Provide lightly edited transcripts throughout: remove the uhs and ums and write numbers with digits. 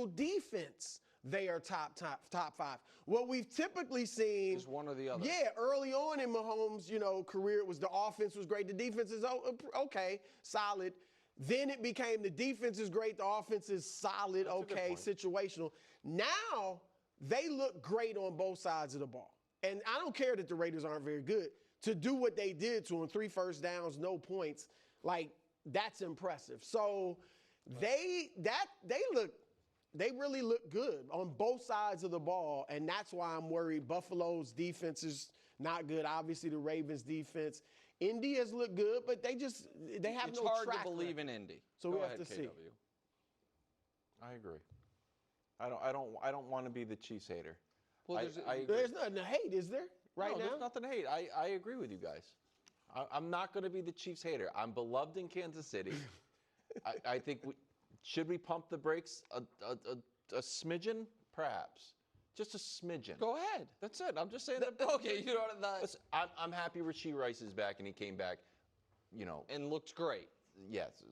actual defense, they are top 5. What we've typically seen is one or the other. Yeah, early on in Mahomes', career, it was the offense was great, the defense is okay, solid. Then it became the defense is great, the offense is solid, okay, situational. Now they look great on both sides of the ball. And I don't care that the Raiders aren't very good. To do what they did to them, 3 first downs, no points, that's impressive. So they really look good on both sides of the ball, and that's why I'm worried. Buffalo's defense is not good. Obviously, the Ravens' defense. Indy has looked good, but they have no track. It's hard to believe in Indy. So we have to see. I agree. I don't want to be the Chiefs hater. Well, there's nothing to hate, is there? Right now, there's nothing to hate. I agree with you guys. I'm not going to be the Chiefs hater. I'm beloved in Kansas City. I think should we pump the brakes a smidgen? Perhaps. Just a smidgen. Go ahead. That's it. I'm just saying that. Okay, you know what? Listen, I'm happy Rasheed Rice is back and he came back, and looked great. Yes,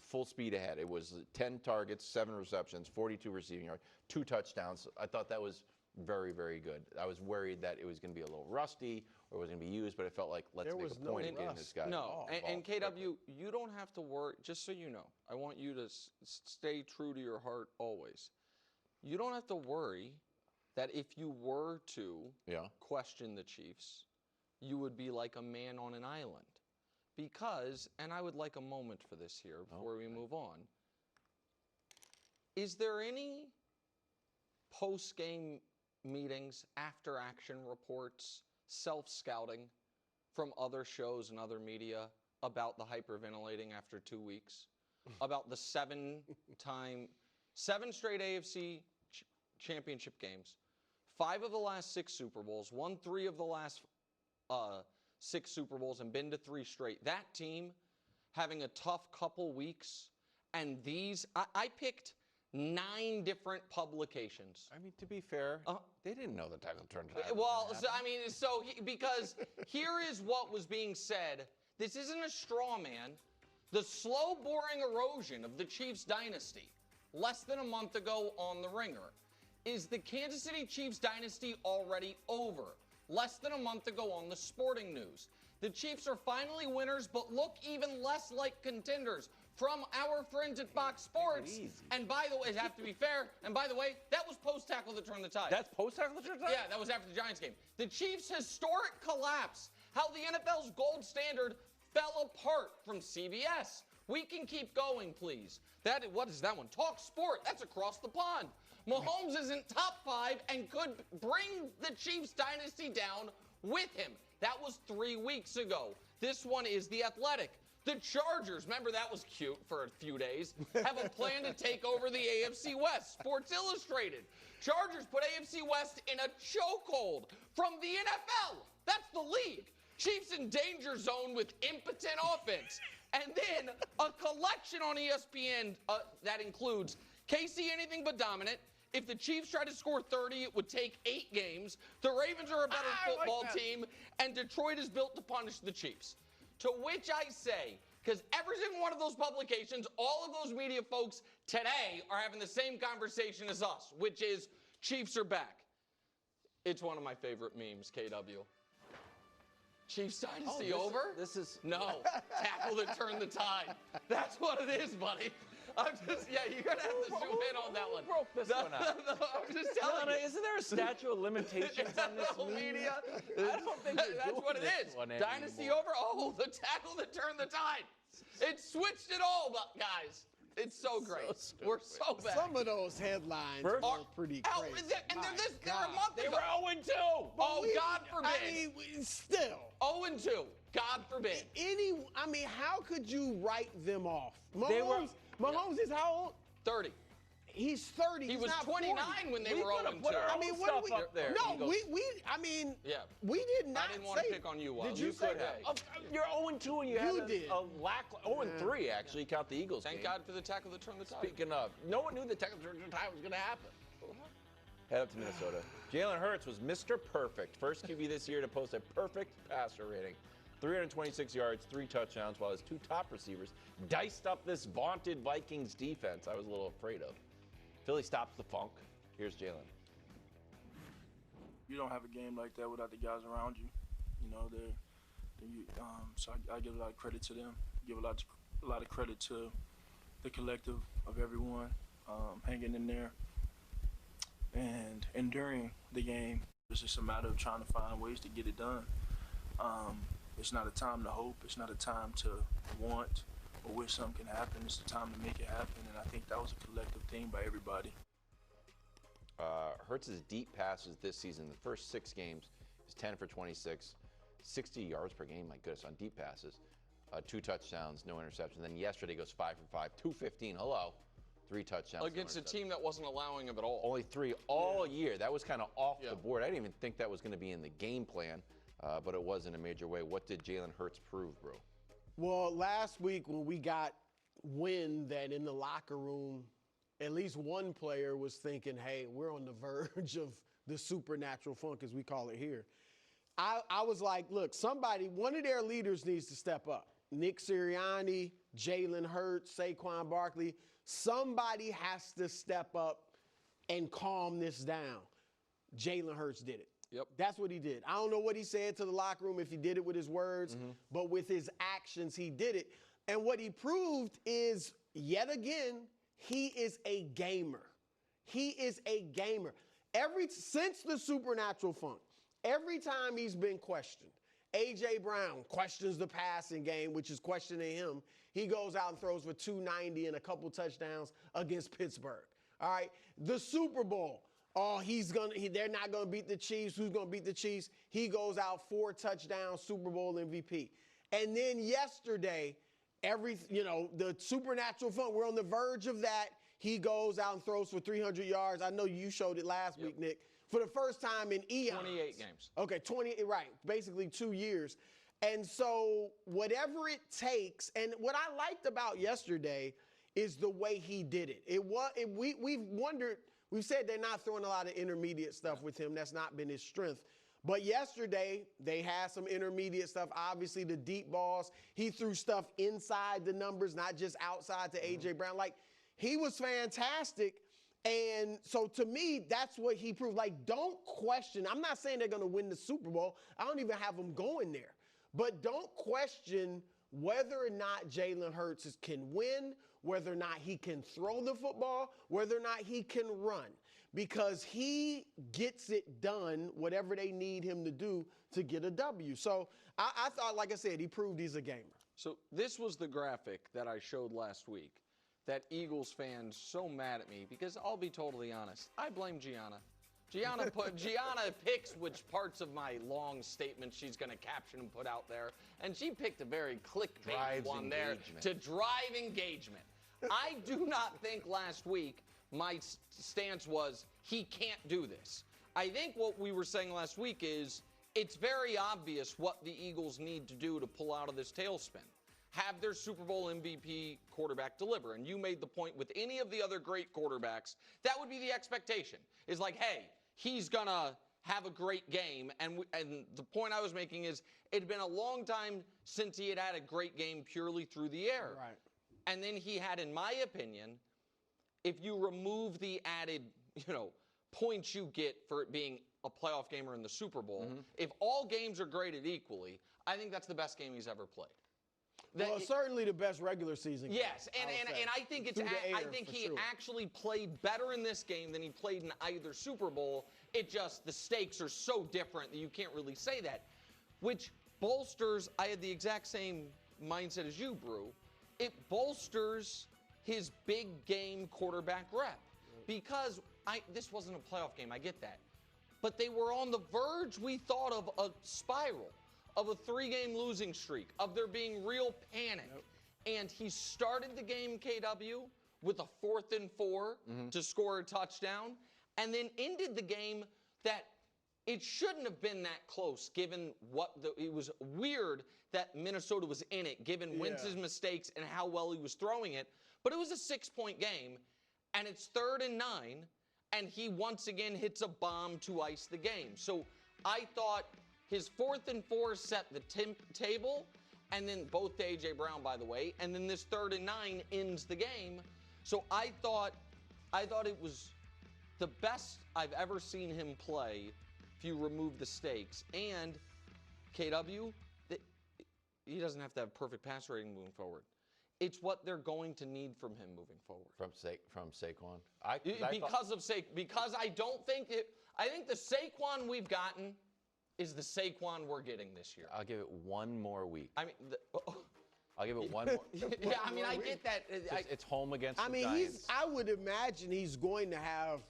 full speed ahead. It was 10 targets, 7 receptions, 42 receiving yards, 2 touchdowns. I thought that was very, very good. I was worried that it was going to be a little rusty or it was going to be used, but it felt like let's make a point of getting this guy. No, and KW, you don't have to worry. Just so you know, I want you to stay true to your heart always. You don't have to worry that if you were to question the Chiefs, you would be like a man on an island. Because, and I would like a moment for this here before we move on, is there any post-game meetings, after-action reports, self-scouting from other shows and other media about the hyperventilating after 2 weeks? About the 7 straight AFC championship games, 5 of the last 6 Super Bowls, won 3 of the last 6 Super Bowls and been to 3 straight. That team having a tough couple weeks, and I picked 9 different publications. I mean, to be fair, they didn't know the title turned out. Well, because here is what was being said. This isn't a straw man. The slow, boring erosion of the Chiefs dynasty, less than a month ago on The Ringer. Is the Kansas City Chiefs dynasty already over? Less than a month ago on The Sporting News. The Chiefs are finally winners, but look even less like contenders from our friends at Fox Sports. And by the way, it have to be fair. And by the way, that was post-tackle that turned the tide. That's post-tackle that turned the tide? Yeah, that was after the Giants game. The Chiefs' historic collapse, how the NFL's gold standard fell apart from CBS. We can keep going, please. What is that one? Talk Sport. That's across the pond. Mahomes isn't top 5 and could bring the Chiefs dynasty down with him. That was 3 weeks ago. This one is The Athletic. The Chargers, remember that was cute for a few days, have a plan to take over the AFC West. Sports Illustrated. Chargers put AFC West in a chokehold from the NFL. That's the league. Chiefs in danger zone with impotent offense. And then a collection on ESPN that includes KC anything but dominant. If the Chiefs try to score 30, it would take 8 games. The Ravens are a better football team, and Detroit is built to punish the Chiefs. To which I say, because every single one of those publications, all of those media folks today are having the same conversation as us, which is Chiefs are back. It's one of my favorite memes, KW. Chiefs dynasty over? No. Tackle that turned the tide. That's what it is, buddy. You're going to have to zoom in on that one. Who broke this one out? No, I'm just telling you. Isn't there a statute of limitations on this media? I don't think that's what it is. Dynasty over? Oh, the tackle that turned the tide. It switched it all, guys. It's so great. So we're so bad. Some of those headlines are pretty crazy. And they're a month ago. They were 0-2. Oh, God forbid. I mean, still. 0-2. God forbid. How could you write them off? Mahomes is how old? 30. He's 30. He was 29 when they were 0-2. What up there? No, we did not. I didn't want to pick on you, Will. Did you say that? You're 0-2 and you had a lack. 0-3 actually. Count the Eagles. Thank God for the tackle that turned the tide. Speaking of, no one knew the tackle that turned the tide was going to happen. Head up to Minnesota. Jalen Hurts was Mr. Perfect, first QB this year to post a perfect passer rating. 326 yards, 3 touchdowns, while his 2 top receivers diced up this vaunted Vikings defense I was a little afraid of. Philly stops the funk. Here's Jalen. You don't have a game like that without the guys around you. You know, so I give a lot of credit to them. Give a lot of credit to the collective of everyone hanging in there and enduring the game. It's just a matter of trying to find ways to get it done. It's not a time to hope. It's not a time to want or wish something can happen. It's the time to make it happen, and I think that was a collective thing by everybody. Hurts' deep passes this season, the first 6 games, is 10 for 26, 60 yards per game, my goodness, on deep passes. 2 touchdowns, no interception. Then yesterday goes 5 for 5, 215, 3 touchdowns. Against a team that wasn't allowing him at all. Only 3 all year. That was kind of off the board. I didn't even think that was going to be in the game plan, but it was in a major way. What did Jalen Hurts prove, bro? Well, last week when we got wind that in the locker room, at least one player was thinking, hey, we're on the verge of the supernatural funk, as we call it here. I was like, look, one of their leaders needs to step up. Nick Sirianni, Jalen Hurts, Saquon Barkley. Somebody has to step up and calm this down. Jalen Hurts did it. Yep. That's what he did. I don't know what he said to the locker room, if he did it with his words, but with his actions, he did it. And what he proved is, yet again, he is a gamer. He is a gamer. Since the supernatural funk, every time he's been questioned, A.J. Brown questions the passing game, which is questioning him. He goes out and throws for 290 and a couple touchdowns against Pittsburgh. All right, the Super Bowl. Oh, they're not going to beat the Chiefs. Who's going to beat the Chiefs? He goes out 4 touchdowns, Super Bowl MVP. And then yesterday, the supernatural funk, we're on the verge of that. He goes out and throws for 300 yards. I know you showed it last week, Nick. For the first time in eons. 28 games. Okay, 20, right, basically 2 years. And so whatever it takes, and what I liked about yesterday is the way he did it. We've said they're not throwing a lot of intermediate stuff with him. That's not been his strength. But yesterday, they had some intermediate stuff. Obviously, the deep balls. He threw stuff inside the numbers, not just outside to A.J. Brown. Like, he was fantastic. And so, to me, that's what he proved. Like, don't question. I'm not saying they're going to win the Super Bowl. I don't even have them going there. But don't question whether or not Jalen Hurts can win, whether or not he can throw the football, whether or not he can run. Because he gets it done, whatever they need him to do to get a W. So I thought, like I said, he proved he's a gamer. So this was the graphic that I showed last week that Eagles fans so mad at me because I'll be totally honest. I blame Gianna. Gianna picks which parts of my long statement she's going to caption and put out there. And she picked a very clickbait one there to drive engagement. I do not think last week my stance was he can't do this. I think what we were saying last week is it's very obvious what the Eagles need to do to pull out of this tailspin. Have their Super Bowl MVP quarterback deliver. And you made the point with any of the other great quarterbacks, that would be the expectation. Is like, hey, he's going to have a great game. And the point I was making is it had been a long time since he had had a great game purely through the air. Right. And then he had, in my opinion, if you remove the added, points you get for it being a playoff game or in the Super Bowl, if all games are graded equally, I think that's the best game he's ever played. Well, certainly the best regular season game. Yes, and I think he actually played better in this game than he played in either Super Bowl. The stakes are so different that you can't really say that, which bolsters. I had the exact same mindset as you, Brew. It bolsters his big game quarterback rep because this wasn't a playoff game. I get that, but they were on the verge. We thought of a spiral, of a 3-game losing streak, of there being real panic. And he started the game, KW, with a 4th and 4 to score a touchdown, and then ended the game that it shouldn't have been that close, given it was weird that Minnesota was in it, given Wentz's mistakes and how well he was throwing it. But it was a 6-point game, and it's 3rd and 9, and he once again hits a bomb to ice the game. So I thought his 4th and 4 set the table, and then both to A.J. Brown, by the way, and then this 3rd and 9 ends the game. So I thought I thought it was the best I've ever seen him play if you remove the stakes. And KW, he doesn't have to have perfect pass rating moving forward. It's what they're going to need from him moving forward. From Saquon? Because I don't think it. I think the Saquon we've gotten is the Saquon we're getting this year. I'll give it one more week. I mean, I'll give it one more. Yeah, I mean, I get that. It's home against the I mean, Giants. I would imagine he's going to have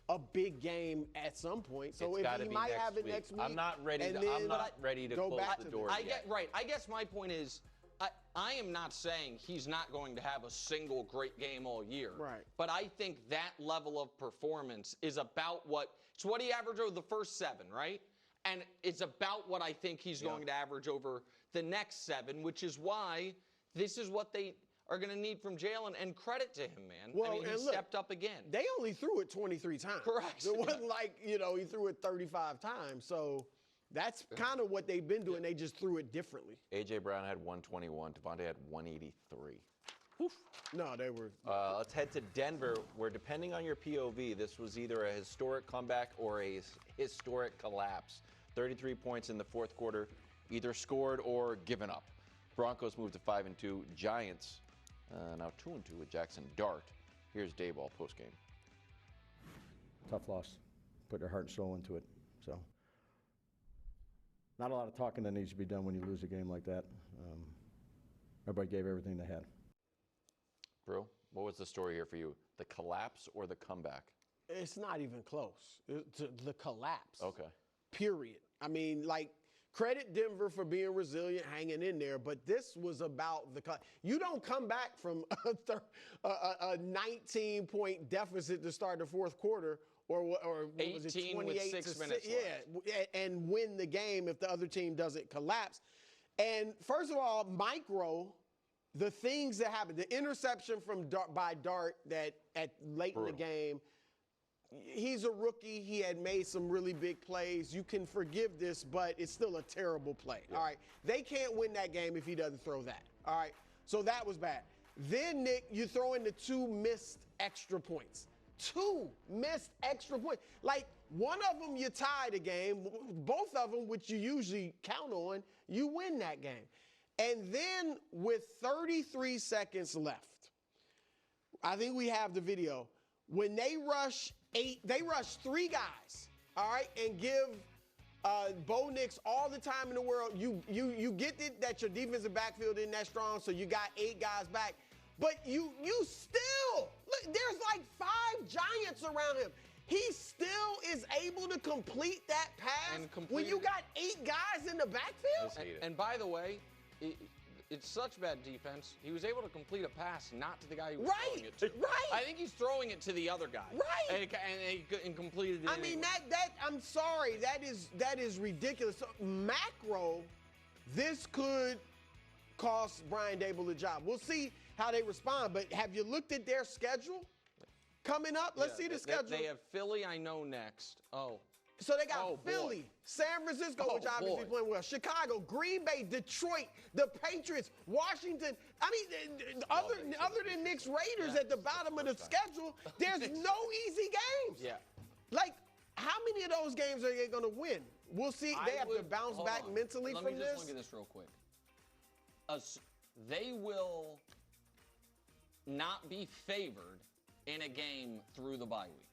a big game at some point. So It's if he might have it next week, I'm not ready and to. then I'm not ready to go close back the to door. this. yet. I guess my point is, I am not saying he's not going to have a single great game all year. Right. But I think that level of performance is about it's what he averaged over the first 7, right? And it's about what I think he's going to average over the next 7, which is why this is what they are going to need from Jalen. And credit to him, man. Well, I mean, he and look, stepped up again. They only threw it 23 times. Correct. It wasn't like, he threw it 35 times. So that's kind of what they've been doing. They just threw it differently. A.J. Brown had 121. Devontae had 183. No, they were. Let's head to Denver, where depending on your POV, this was either a historic comeback or a historic collapse. 33 points in the fourth quarter, either scored or given up. Broncos moved to 5-2. Giants now 2-2 with Jackson Dart. Here's Dayball postgame. Tough loss. Put their heart and soul into it. So, not a lot of talking that needs to be done when you lose a game like that. Everybody gave everything they had. Brew, what was the story here for you? The collapse or the comeback? It's not even close. It's the collapse. Okay. Period. I mean, credit Denver for being resilient, hanging in there, but this was about you don't come back from a 19-point deficit to start the fourth quarter or what was it, 18 28 with 6 minutes left. And win the game if the other team doesn't collapse. And first of all, the things that happened, the interception by Dart that late in the game. He's a rookie. He had made some really big plays. You can forgive this, but it's still a terrible play. Yeah. All right. They can't win that game if he doesn't throw that. All right. So that was bad. Then, Nick, you throw in the 2 missed extra points. 2 missed extra points. One of them you tie the game. Both of them, which you usually count on, you win that game. And then with 33 seconds left, I think we have the video. When they rush 3 guys, all right, and give Bo Nix all the time in the world. You get it that your defensive backfield isn't that strong, so you got 8 guys back. But you still, look, there's 5 Giants around him. He still is able to complete that pass when you got 8 guys in the backfield. And by the way, it's such bad defense. He was able to complete a pass not to the guy he was throwing it to. Right. I think he's throwing it to the other guy. Right. And completed it. I mean, I'm sorry, that is ridiculous. So, macro, this could cost Brian Daboll the job. We'll see how they respond, but have you looked at their schedule coming up? Let's see the schedule. They have Philly, I know, next. So they got Philly, San Francisco, which obviously playing well, Chicago, Green Bay, Detroit, the Patriots, Washington. I mean, other than Nick's Raiders at the bottom of the schedule, there's no easy games. Yeah. How many of those games are they going to win? We'll see. They have to bounce back mentally from this. Let me just look at this real quick. They will not be favored in a game through the bye week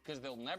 because they'll never